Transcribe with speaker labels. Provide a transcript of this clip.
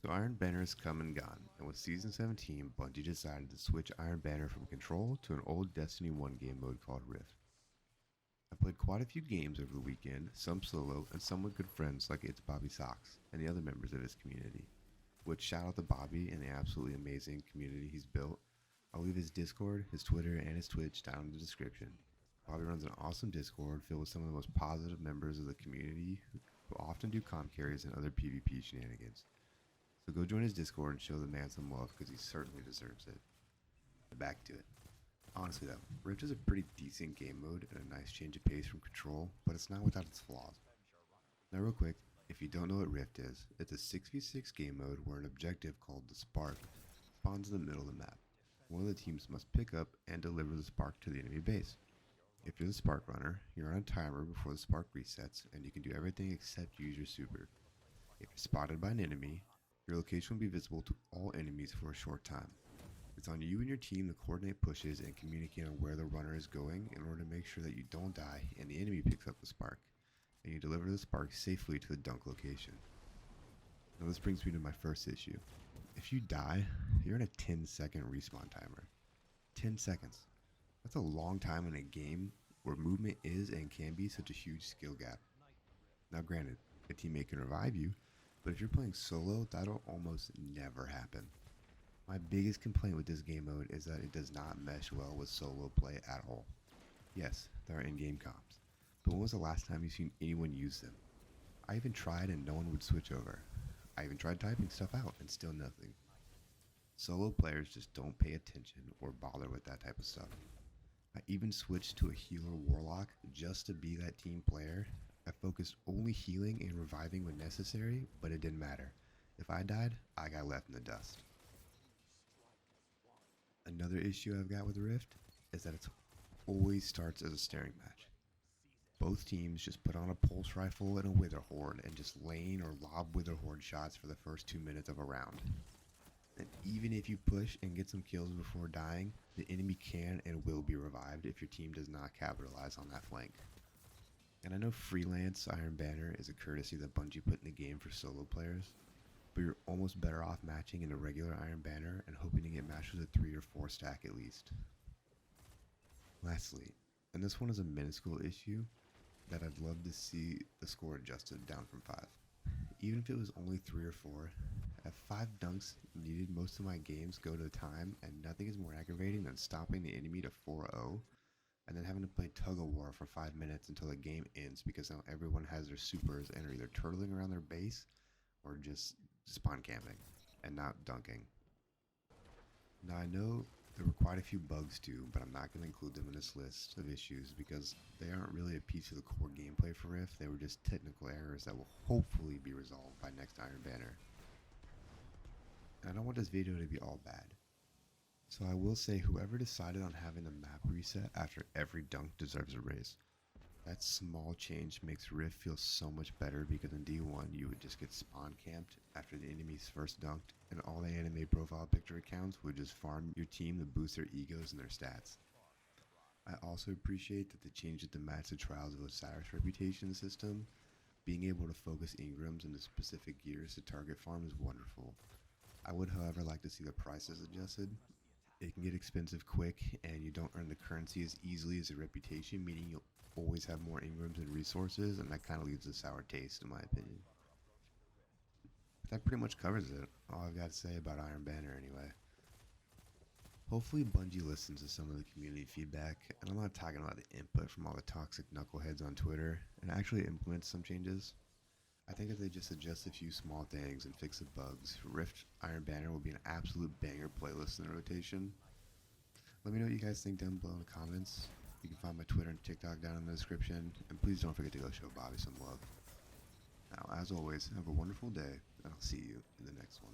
Speaker 1: So Iron Banner has come and gone, and with Season 17, Bungie decided to switch Iron Banner from Control to an old Destiny 1 game mode called Rift. I played quite a few games over the weekend, some solo, and some with good friends like It's Bobby Socks and the other members of his community. Which shout out to Bobby and the absolutely amazing community he's built. I'll leave his Discord, his Twitter, and his Twitch down in the description. Bobby runs an awesome Discord filled with some of the most positive members of the community who often do comp carries and other PvP shenanigans. So go join his Discord and show the man some love because he certainly deserves it. But back to it. Honestly though, Rift is a pretty decent game mode and a nice change of pace from Control, but it's not without its flaws. Now real quick, if you don't know what Rift is, it's a 6v6 game mode where an objective called the Spark spawns in the middle of the map. One of the teams must pick up and deliver the Spark to the enemy base. If you're the Spark runner, you're on a timer before the Spark resets and you can do everything except use your super. If you're spotted by an enemy, your location will be visible to all enemies for a short time. It's on you and your team to coordinate pushes and communicate on where the runner is going in order to make sure that you don't die and the enemy picks up the Spark, and you deliver the Spark safely to the dunk location. Now this brings me to my first issue. If you die, you're in a 10-second respawn timer. 10 seconds. That's a long time in a game where movement is and can be such a huge skill gap. Now granted, a teammate can revive you, but if you're playing solo, that'll almost never happen. My biggest complaint with this game mode is that it does not mesh well with solo play at all. Yes, there are in-game comps, but when was the last time you've seen anyone use them? I even tried and no one would switch over. I even tried typing stuff out and still nothing. Solo players just don't pay attention or bother with that type of stuff. I even switched to a healer warlock just to be that team player. I focused only healing and reviving when necessary, but it didn't matter. If I died, I got left in the dust. Another issue I've got with Rift is that it always starts as a staring match. Both teams just put on a pulse rifle and a wither horde and just lane or lob wither horde shots for the first 2 minutes of a round. And even if you push and get some kills before dying, the enemy can and will be revived if your team does not capitalize on that flank. And I know freelance Iron Banner is a courtesy that Bungie put in the game for solo players, but you're almost better off matching in a regular Iron Banner and hoping to get matched with a 3 or 4 stack at least. Lastly, and this one is a minuscule issue, that I'd love to see the score adjusted down from 5. Even if it was only 3 or 4, at 5 dunks needed most of my games go to time, and nothing is more aggravating than stopping the enemy to 4-0 and then having to play tug of war for 5 minutes until the game ends because now everyone has their supers and are either turtling around their base or just spawn camping and not dunking. Now I know there were quite a few bugs too, but I'm not going to include them in this list of issues because they aren't really a piece of the core gameplay for Rift. They were just technical errors that will hopefully be resolved by next Iron Banner. And I don't want this video to be all bad. So I will say whoever decided on having the map reset after every dunk deserves a raise. That small change makes Rift feel so much better because in D1 you would just get spawn camped after the enemy's first dunked and all the anime profile picture accounts would just farm your team to boost their egos and their stats. I also appreciate that they changed it to match the Trials of Osiris reputation system. Being able to focus Ingrams into specific gears to target farm is wonderful. I would however like to see the prices adjusted. It can get expensive quick and you don't earn the currency as easily as a reputation, meaning you'll always have more Ingrams and resources, and that kind of leaves a sour taste in my opinion. But that pretty much covers it. All I've got to say about Iron Banner anyway. Hopefully Bungie listens to some of the community feedback, and I'm not talking about the input from all the toxic knuckleheads on Twitter, and actually implement some changes. I think if they just adjust a few small things and fix the bugs, Rift Iron Banner will be an absolute banger playlist in the rotation. Let me know what you guys think down below in the comments. You can find my Twitter and TikTok down in the description, and please don't forget to go show Bobby some love. Now, as always, have a wonderful day, and I'll see you in the next one.